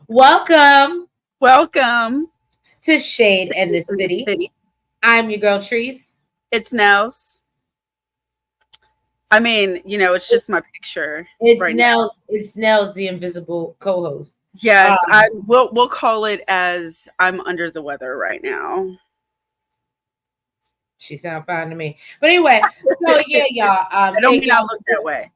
Welcome Welcome to Shade and the to the City. city. I'm your girl Treese. It's Nels. I mean, it's just my picture It's right now. Nels. It's Nels, the invisible co-host. Yes, Um, we'll call it as I'm under the weather right now. she sound fine to me. But anyway, so yeah, y'all. I don't Thank mean I y'all. look that way.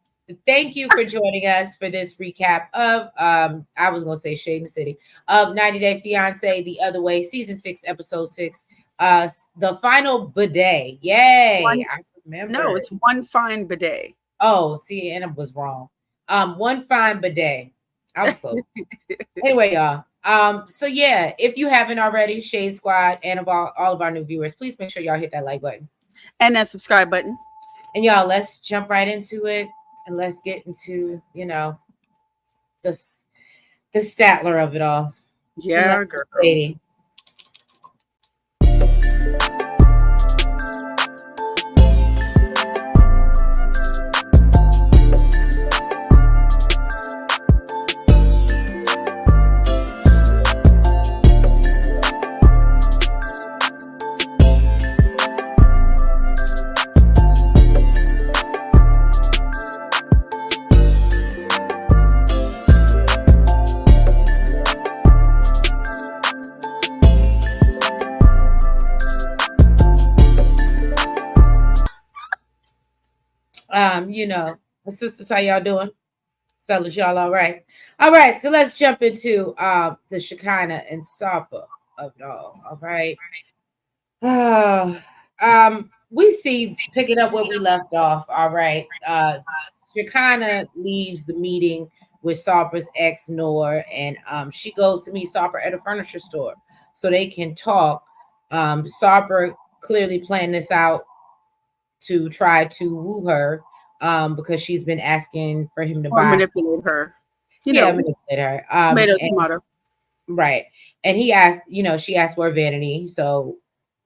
Thank you for joining us for this recap of I was gonna say Shade and the City of 90 Day Fiance the Other Way, season 6, episode 6. The final bidet. Yay! One, I no, remember. it's one fine bidet. Oh, see, and it was wrong. One fine bidet. I was close. Anyway, y'all. So yeah, if you haven't already, Shade Squad and of all of our new viewers, please make sure y'all hit that like button. And that subscribe button. And y'all, let's jump right into it and let's get into, the the Statler of it all. And Yeah, let's girl. get shady. My sisters, how y'all doing? Fellas, y'all all right? All right, so let's jump into the Shekinah and Sarper of it all right. We see picking up where we left off. All right. Shekinah leaves the meeting with Sarper's ex Noor, and she goes to meet Sarper at a furniture store so they can talk. Sarper clearly planned this out to try to woo her because she's been asking for him to Or buy. manipulate her. Yeah, manipulate her. Tomato, And tomato. right. And he asked, she asked for a vanity. So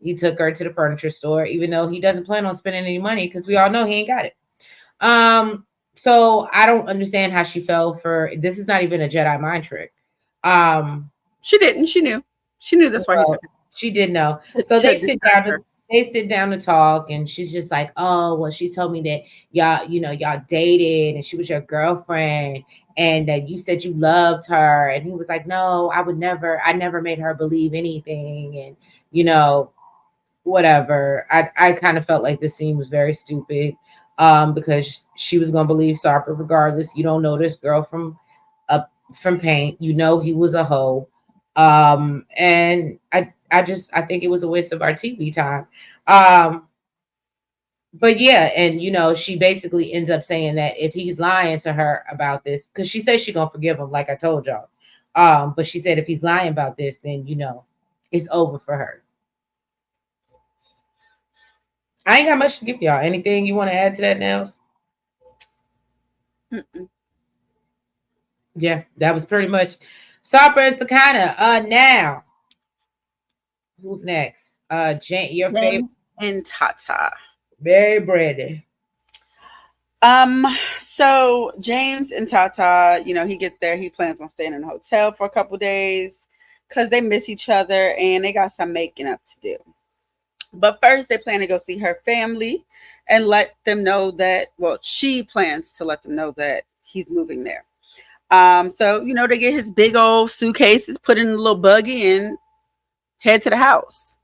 he took her to the furniture store, even though he doesn't plan on spending any money because we all know he ain't got it. So I don't understand how she fell for this is not even a Jedi mind trick. Um, She didn't. She knew. She knew that's why he well, took she did know. it So to distract her. they sit down to talk, and she's just like, "Oh, well, she told me that y'all dated, and she was your girlfriend, and that you said you loved her." And he was like, "No, I never made her believe anything." And whatever. I kind of felt like this scene was very stupid, because she was gonna believe Sarper regardless. You don't know this girl from Paint. You know he was a hoe. And I think it was a waste of our TV time. Um, but yeah, and she basically ends up saying that if he's lying to her about this, because she says she's gonna forgive him, like I told y'all. But she said if he's lying about this, then it's over for her. I ain't got much to give y'all. Anything you want to add to that, Nels? Mm-mm. Yeah, that was pretty much Sarper and Sakana. Now who's next? Jane, your favorite, James and Tatha. very Brady. Um, so James and Tatha, he gets there. He plans on staying in a hotel for a couple days because they miss each other and they got some making up to do. But first, they plan to go see her family and let them know that, well, she plans to let them know that he's moving there. So, they get his big old suitcases, put in a little buggy, and head to the house.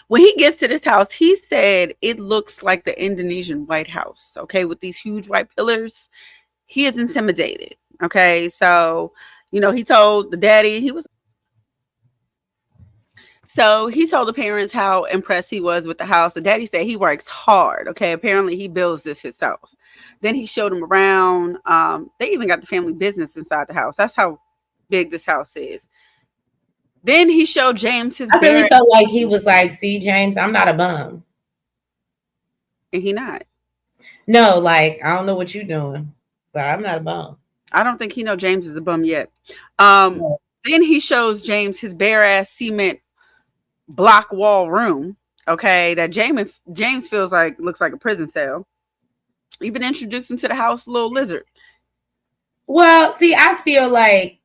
When he gets to this house, he said it looks like the Indonesian White House, okay, with these huge white pillars. He is intimidated, okay? So, he told the daddy he told the parents how impressed he was with the house. The daddy said he works hard, okay? Apparently he builds this himself. Then he showed him around. They even got the family business inside the house. That's how big this house is. Then he showed James his I really bare, felt like he was like, "See, James, I'm not a bum." and he not. No, like I don't know what you're doing, but I'm not a bum. I don't think he know James is a bum yet. Um, No. then he shows James his bare ass cement block wall room. Okay, that James feels like looks like a prison cell. Even introduced him to the house little lizard. Well, see, I feel like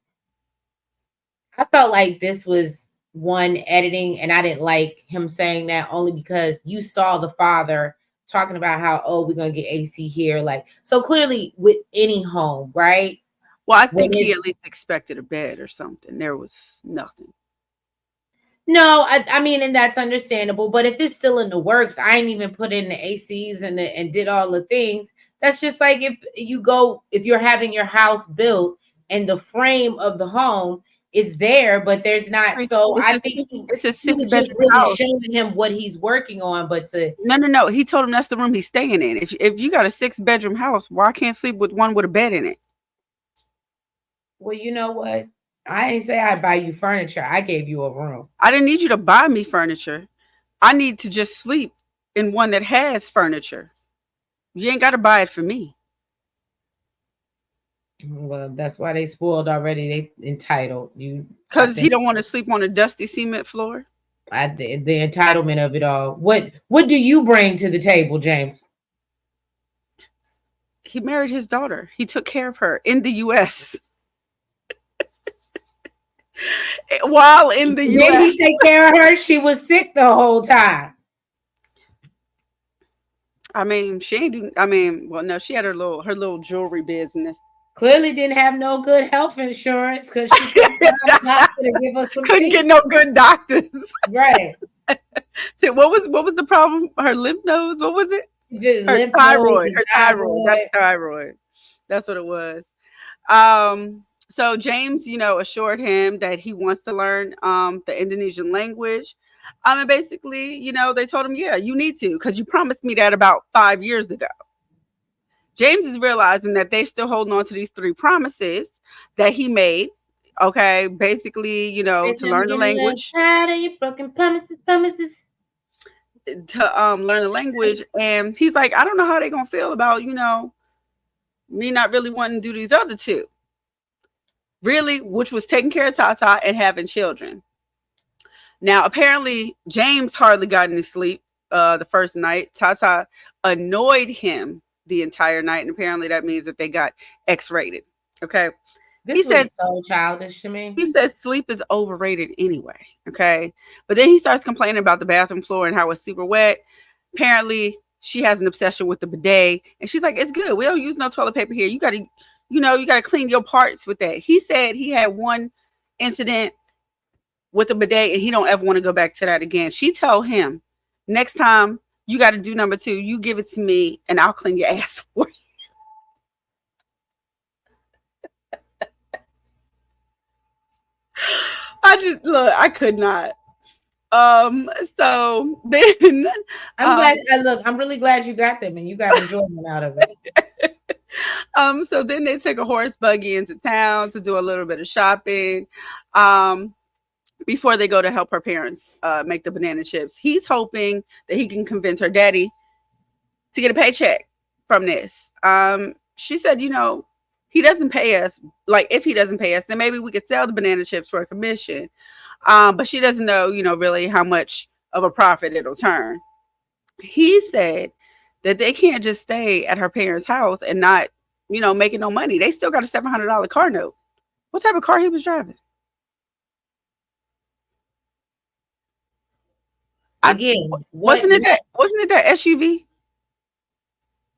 I felt like this was one editing, and I didn't like him saying that only because you saw the father talking about how, oh, we're gonna get AC here. Like, so clearly with any home, right? Well, I When think he at it's least expected a bed or something. There was nothing. no, I mean, and that's understandable. But if it's still in the works, I ain't even put in the ACs and did all the things. That's just like if you're having your house built and the frame of the home is there, but there's not. So It's I a think it's a he six was just bedroom really house. showing him what he's working on. But to No, no, no. He told him that's the room he's staying in. If you got a 6 bedroom house, why can't sleep with one with a bed in it? well, you know what? I ain't say I buy you furniture. I gave you a room. I didn't need you to buy me furniture. I need to just sleep in one that has furniture. You ain't got to buy it for me. Well, that's why they spoiled already. They entitled you. I Because he think don't want to sleep on a dusty cement floor. the entitlement of it all. What do you bring to the table, James? He married his daughter. He took care of her in the U.S. While in the Did U.S. he take care of her? She was sick the whole time. I mean, she ain't do. I mean, well, no, she had her little jewelry business. Clearly didn't have no good health insurance because she couldn't find a doctor to give us some Couldn't teeth. get no good doctors. Right. What was the problem? Her lymph nodes. What was it? The Her lymph nodes thyroid. and Her thyroid. That's thyroid. thyroid. That's what it was. So James, assured him that he wants to learn the Indonesian language. And basically, they told him, yeah, you need to, because you promised me that about 5 years ago. James is realizing that they're still holding on to these 3 promises that he made. Okay, basically, They to said, I'm learn the getting a little language, tired of your broken promises. and he's like, I don't know how they're gonna feel about me not really wanting to do these other two, really, which was taking care of Tatha and having children. Now, apparently, James hardly got any sleep the first night. Tatha annoyed him the entire night, and apparently that means that they got X-rated. Okay, he This said was so childish to me. he says sleep is overrated anyway. Okay, but then he starts complaining about the bathroom floor and how it's super wet. Apparently, she has an obsession with the bidet, and she's like, "It's good. We don't use no toilet paper here. You gotta clean your parts with that." He said he had one incident with the bidet, and he don't ever want to go back to that again. She told him, "Next time you got to do number two. You give it to me, and I'll clean your ass for you." I just look. I could not. So then, I'm um, glad. Look, I'm really glad you got them and you got enjoyment out of it. so then they take a horse buggy into town to do a little bit of shopping. Um, before they go to help her parents make the banana chips, he's hoping that he can convince her daddy to get a paycheck from this. She said, he doesn't pay us. Like, if he doesn't pay us, then maybe we could sell the banana chips for a commission. But she doesn't know, really how much of a profit it'll turn. He said that they can't just stay at her parents' house and not, making no money. They still got a $700 car note. What type of car he was driving? I Again, wasn't it that SUV?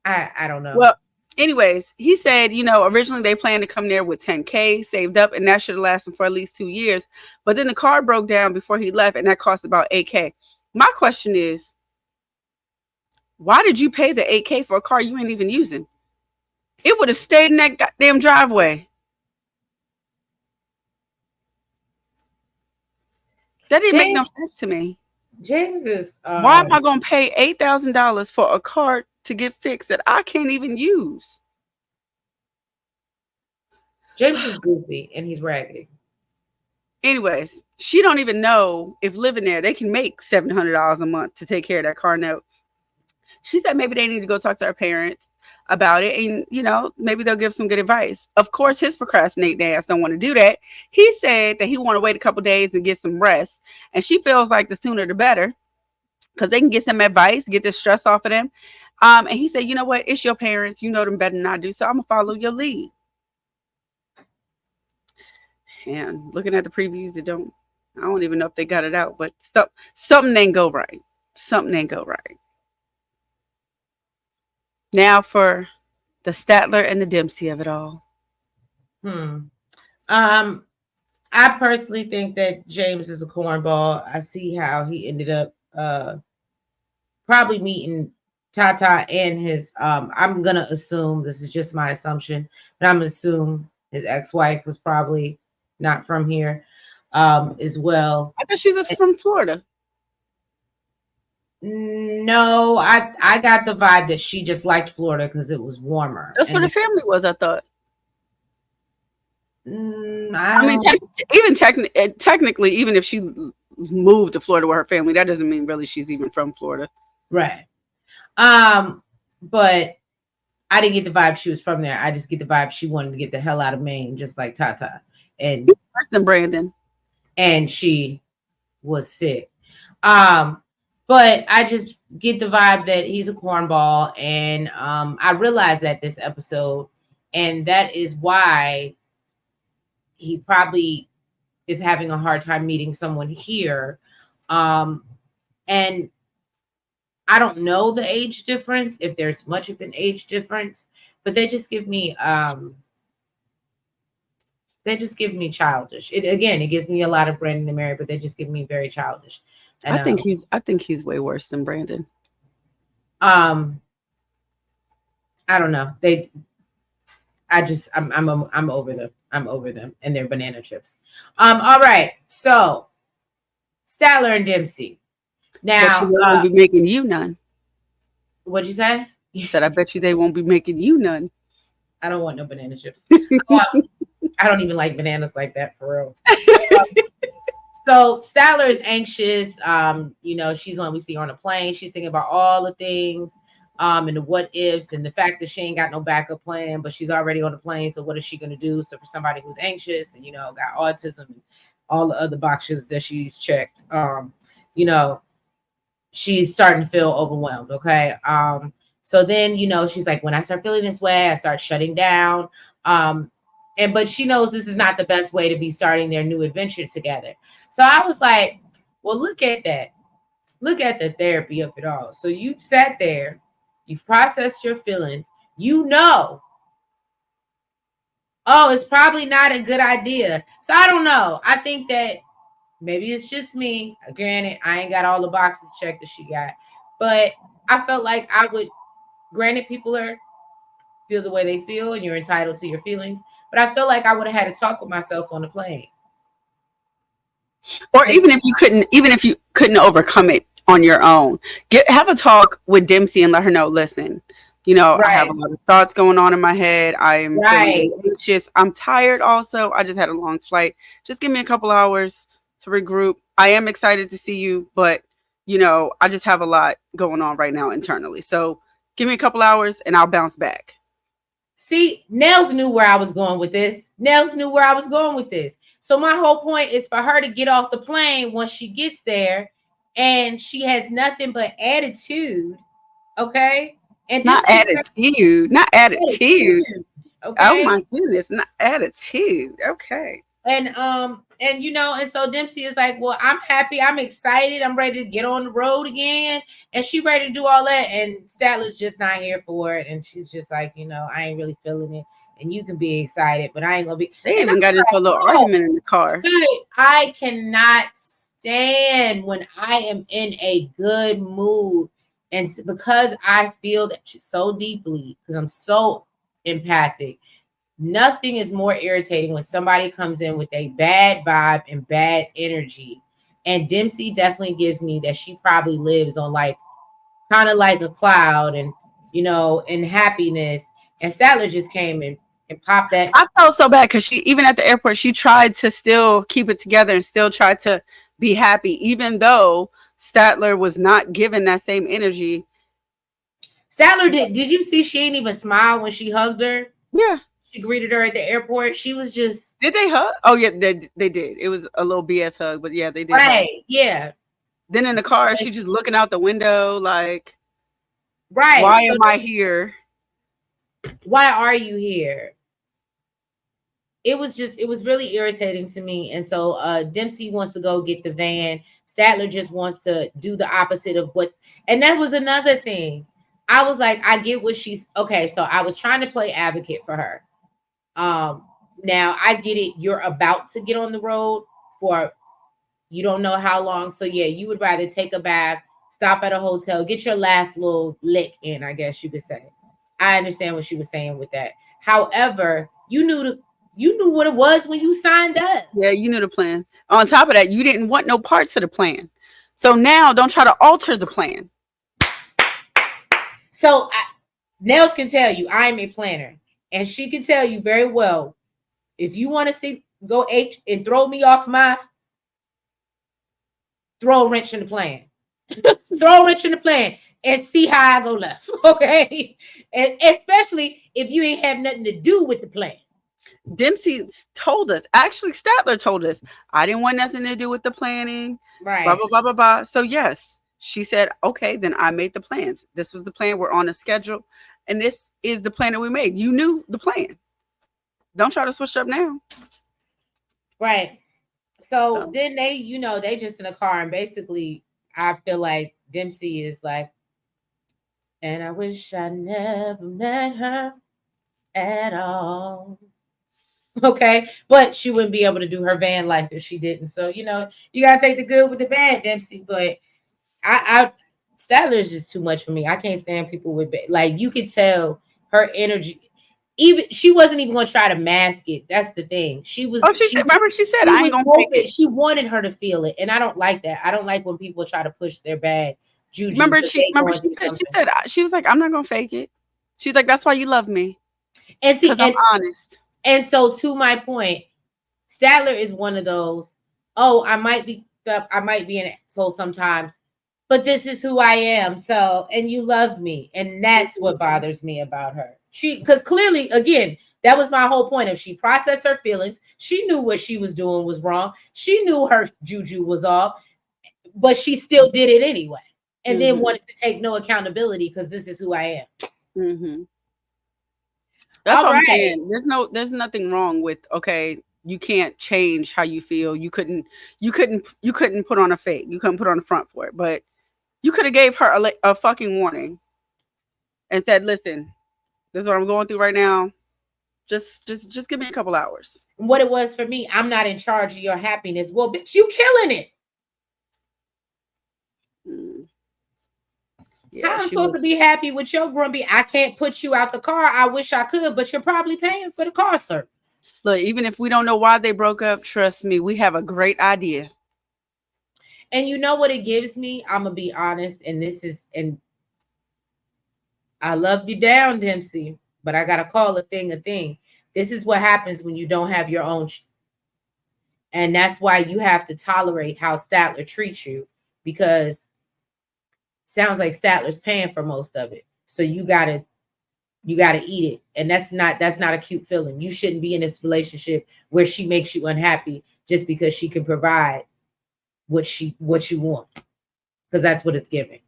I don't know. Well, anyways, he said, originally they planned to come there with 10K saved up, and that should have lasted for at least 2 years. But then the car broke down before he left, and that cost about 8K. My question is, why did you pay the 8K for a car you ain't even using? It would have stayed in that goddamn driveway. That didn't make no James sense to me. James is Why am I going to pay $8,000 for a car to get fixed that I can't even use? James is goofy and he's raggedy. Anyways, she don't even know if living there they can make $700 a month to take care of that car note. She said maybe they need to go talk to her parents about it, and maybe they'll give some good advice. Of course, his procrastinating ass don't want to do that. He said that he want to wait a couple days and get some rest, and she feels like the sooner the better because they can get some advice, get this stress off of them. And he said, you know what? It's your parents. You know them better than I do, so I'm gonna follow your lead. And looking at the previews, I don't even know if they got it out, but something ain't go right. Something ain't go right. Now for the Statler and the Dempsey of it all. Hmm. Um, I personally think that James is a cornball. I see how he ended up probably meeting Tatha and his I'm gonna assume, this is just my assumption, but I'm gonna assume his ex-wife was probably not from here as well. I thought she's from Florida. No, I got the vibe that she just liked Florida because it was warmer. That's where And the family was, I thought. I I mean, don't, technically, even if she moved to Florida with her family, that doesn't mean really she's even from Florida. right. But I didn't get the vibe she was from there. I just get the vibe she wanted to get the hell out of Maine, just like Tatha. And Worse than Brandon. and she was sick. But I just get the vibe that he's a cornball, and I realized that this episode, and that is why he probably is having a hard time meeting someone here. And I don't know the age difference, if there's much of an age difference, but they just give me childish. It gives me a lot of Brandon and Mary, but they just give me very childish. And I think he's way worse than Brandon. I don't know. I'm over them. I'm over them and their banana chips. All right. So Statler and Dempsey. Now, But they won't be making you none. What'd you say? He said, I bet you they won't be making you none. I don't want no banana chips. I don't even like bananas like that, for real. So Statler is anxious. We see her on a plane. She's thinking about all the things, and the what ifs, and the fact that she ain't got no backup plan, but she's already on the plane. So what is she gonna do? So for somebody who's anxious and got autism and all the other boxes that she's checked, she's starting to feel overwhelmed. Okay. So then, she's like, when I start feeling this way, I start shutting down. But she knows this is not the best way to be starting their new adventure together. So I was like, well, look at that. Look at the therapy of it all. So you've sat there, you've processed your feelings, oh, it's probably not a good idea. So I don't know. I think that maybe it's just me. Granted, I ain't got all the boxes checked that she got, but I felt like I would. Granted, people feel the way they feel, and you're entitled to your feelings. But I feel like I would have had to talk with myself on the plane. Or even if you couldn't overcome it on your own, have a talk with Dempsey and let her know. Listen, I have a lot of thoughts going on in my head. I am feeling anxious. I'm tired. Also, I just had a long flight. Just give me a couple hours to regroup. I am excited to see you, but I just have a lot going on right now internally. So give me a couple hours and I'll bounce back. See, Nels knew where I was going with this. So my whole point is for her to get off the plane once she gets there, and she has nothing but attitude. Okay. And not attitude. Okay. Oh my goodness, not attitude. Okay. And so Dempsey is like, well, I'm happy, I'm excited, I'm ready to get on the road again, and she ready to do all that, and Statler's just not here for it, and she's just like, I ain't really feeling it, and you can be excited, but I ain't gonna be. They even got into a little argument in the car. I cannot stand when I am in a good mood, and because I feel that so deeply, because I'm so empathic. Nothing is more irritating when somebody comes in with a bad vibe and bad energy. And Dempsey definitely gives me that she probably lives on kind of like a cloud, and in happiness. And Statler just came and popped that. I felt so bad because she, even at the airport, she tried to still keep it together and still tried to be happy, even though Statler was not given that same energy. Statler did you see she didn't even smile when she hugged her? Yeah. She greeted her at the airport. She was just. Did they hug? Oh yeah, they did. It was a little BS hug, but yeah, they did. Right. Hug. Yeah. Then in the car, she just looking out the window like, right. Why am I here? Why are you here? it was really irritating to me. And so Dempsey wants to go get the van. Statler just wants to do the opposite of what, and that was another thing. I was like, I get what she's okay. So I was trying to play advocate for her. Um, Now I get it. You're about to get on the road for you don't know how long. So yeah, you would rather take a bath, stop at a hotel, get your last little lick in, I guess you could say. I understand what she was saying with that. However, you knew what it was when you signed up. Yeah, you knew the plan. On top of that, you didn't want no parts of the plan. So now don't try to alter the plan. So Nels can tell you I'm a planner, and she can tell you very well if you want to see go H and throw me off my throw a wrench in the plan. Throw a wrench in the plan and see how I go left. Okay. And especially if you ain't have nothing to do with the plan. Dempsey told us, actually, Statler told us, I didn't want nothing to do with the planning. Right. Blah, blah, blah, blah, blah. So, yes, she said, okay, then I made the plans. This was the plan. We're on a schedule. And this is the plan that we made. You knew the plan. Don't try to switch up now. Right. So then they, they just in a car, and basically I feel like Dempsey is like, and I wish I never met her at all. Okay. But she wouldn't be able to do her van life if she didn't. So, you gotta take the good with the bad, Dempsey. But I Statler is just too much for me. I can't stand people with like you could tell her energy. Even she wasn't even going to try to mask it. That's the thing. She was. Oh, remember she said, "I ain't gonna fake it." She wanted her to feel it, and I don't like that. I don't like when people try to push their bad juju. Remember she said she was like, "I'm not gonna fake it." She's like, "That's why you love me." And see, I'm honest. And so, to my point, Statler is one of those. Oh, I might be an asshole sometimes, but this is who I am. So, and you love me, and that's what bothers me about her. Because clearly, again, that was my whole point. If she processed her feelings, she knew what she was doing was wrong. She knew her juju was off, but she still did it anyway, and then wanted to take no accountability because this is who I am. Mm-hmm. That's what I'm saying. There's nothing wrong with, okay, you can't change how you feel. You couldn't put on a fake. You couldn't put on a front for it, but you could have gave her a fucking warning and said, "Listen, this is what I'm going through right now. Just give me a couple hours." What it was for me, I'm not in charge of your happiness. Well, bitch, you killing it. Yeah, how I'm supposed to be happy with your grumpy? I can't put you out the car. I wish I could, but you're probably paying for the car service. Look, even if we don't know why they broke up, trust me, we have a great idea. And you know what it gives me? I'm gonna be honest, and I love you down, Dempsey, but I gotta call a thing a thing. This is what happens when you don't have your own and that's why you have to tolerate how Statler treats you, because sounds like Statler's paying for most of it. So you gotta eat it. And that's not a cute feeling. You shouldn't be in this relationship where she makes you unhappy just because she can provide what you want. Because that's what it's giving.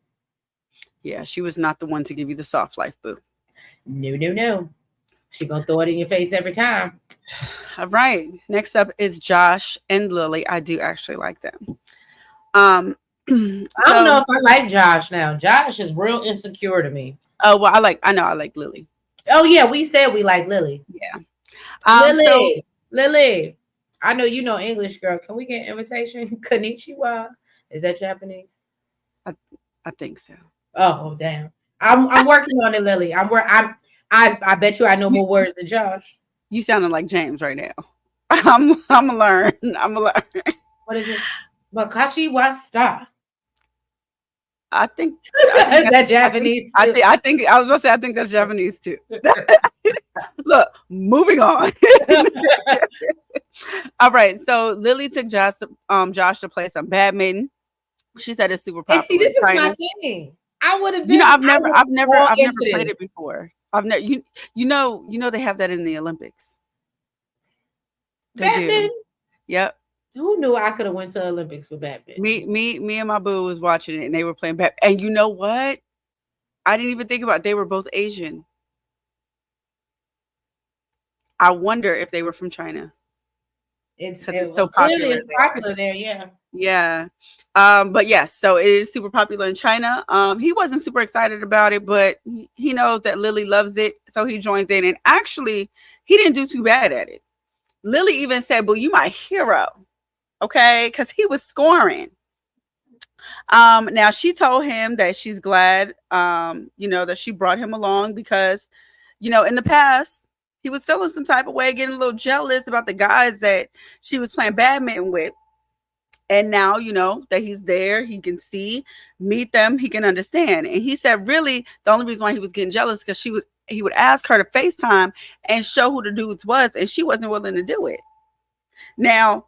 Yeah, she was not the one to give you the soft life, boo. No. She gonna throw it in your face every time. All right. Next up is Josh and Lilly. I do actually like them. I don't know if I like Josh now. Josh is real insecure to me. Oh, well, I know I like Lilly. Oh yeah, we said we like Lilly. Yeah. Lilly. I know you know English, girl. Can we get an invitation? Konnichiwa. Is that Japanese? I think so. Oh damn. I'm working on it, Lilly. I bet you I know more words than Josh. You sounding like James right now. I'm gonna learn. What is it? Wakashi wasta. I think is that Japanese too? I think I was gonna say I think that's Japanese too. Look, moving on. All right, so Lilly took Josh to play some badminton. She said it's super popular. And see, this is my thing. I would have been. I've never played it before. I've never. You know they have that in the Olympics. Badminton. Yep. Who knew I could have went to Olympics for badminton? Me and my boo was watching it, and they were playing badminton. And you know what? I didn't even think about it. They were both Asian. I wonder if they were from China because it's Well, so clearly popular it's there. popular there. Yeah. Yeah. But yes, so it is super popular in China. He wasn't super excited about it, but he knows that Lilly loves it, so he joins in. And actually, he didn't do too bad at it. Lilly even said, "Well, you my hero." Okay, because he was scoring. Now she told him that she's glad, that she brought him along because, in the past he was feeling some type of way, getting a little jealous about the guys that she was playing badminton with. And now, that he's there, he can see, meet them, he can understand. And he said, really, the only reason why he was getting jealous because he would ask her to FaceTime and show who the dudes was, and she wasn't willing to do it. Now,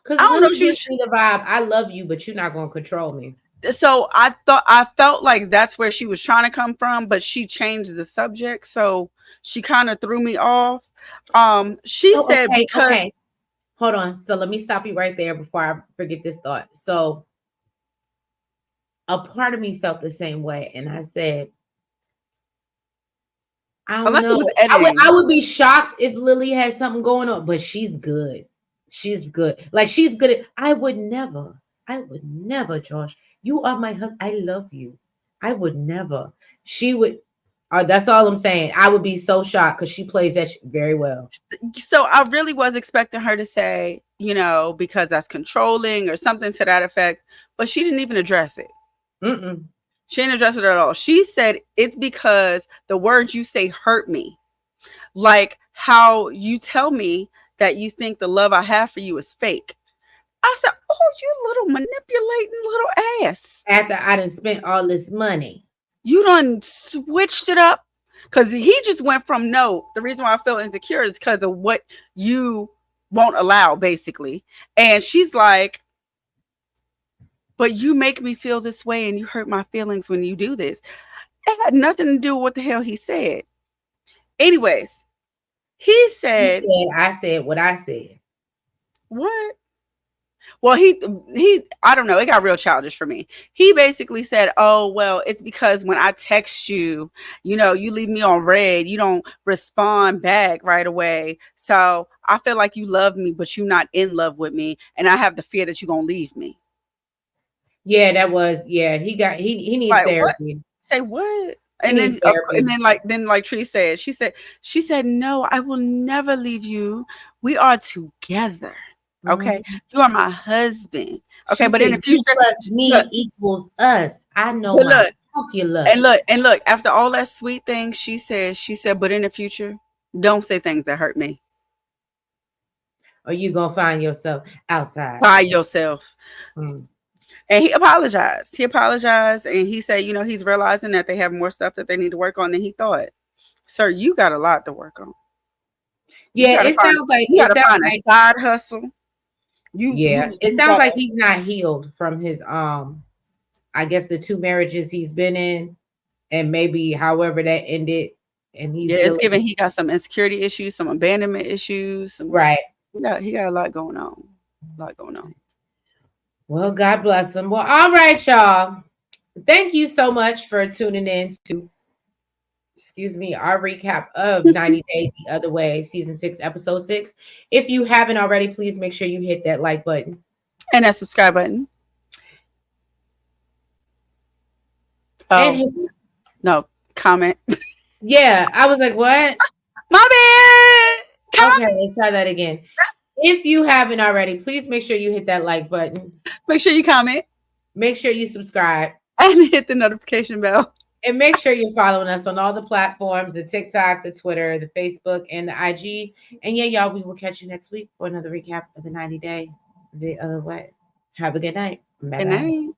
Because I don't know if Lily she gives was me the vibe, I love you, but you're not gonna control me. so I felt like that's where she was trying to come from, but she changed the subject, so she kind of threw me off. She So said okay, because okay. Hold on. So let me stop you right there before I forget this thought. So a part of me felt the same way, and I said, I don't unless it was know. editing. I would be shocked if Lily had something going on, but she's good. She's good. Like she's good at I would never, Josh. You are my husband. I love you. I would never. She would that's all I'm saying. I would be so shocked because she plays that very well. So I really was expecting her to say, because that's controlling or something to that effect, but she didn't even address it. Mm-mm. She didn't address it at all. She said it's because the words you say hurt me. Like how you tell me that you think the love I have for you is fake. I said, "Oh, you little manipulating little ass. After I done spent all this money. You done switched it up." Because he just went from no. The reason why I feel insecure is because of what you won't allow, basically. And she's like, "But you make me feel this way and you hurt my feelings when you do this." It had nothing to do with what the hell he said. Anyways, he He said, said, I said what I said. "What?" Well, he I don't know, it got real childish for me. He basically said, "Oh, well, it's because when I text you, you leave me on red. You don't respond back right away. So I feel like you love me, but you're not in love with me, and I have the fear that you're gonna leave me." Yeah, that was he needs Like, what? therapy. Say what? He And needs then, therapy. like Tree said, she said, "No, I will never leave you. We are together. Okay, Mhm. you are my husband. Okay, She but in said, the "You future, plus look, me equals us. I know but my look, calculus." and look. After all that sweet thing she said, but in the future, don't say things that hurt me Or you gonna find yourself outside. by yourself." Mm. And he apologized. He apologized, and he said, he's realizing that they have more stuff that they need to work on than he thought. Sir, you got a lot to work on. Yeah, it sounds like You gotta find a side hustle. it You sounds gotta like he's not healed from his I guess the two marriages he's been in, and maybe however that ended, and he's yeah, it's dealing given he got some insecurity issues, some abandonment issues, right. he got a lot going on. A lot going on. Well, God bless him. Well, all right, y'all. Thank you so much for tuning in to our recap of 90 Days the Other Way, season 6, episode 6. If you haven't already, please make sure you hit that like button. And that subscribe button. And Oh no, comment. yeah, I was like, what? My bad. Okay, Comment. let's try that again. If you haven't already, please make sure you hit that like button. Make sure you comment Make sure you subscribe. and hit the notification bell. And make sure you're following us on all the platforms, the TikTok, the Twitter, the Facebook, and the IG. And yeah, y'all, we will catch you next week for another recap of the 90 Day the Other Way. Have a good night. Good Bye-bye. night.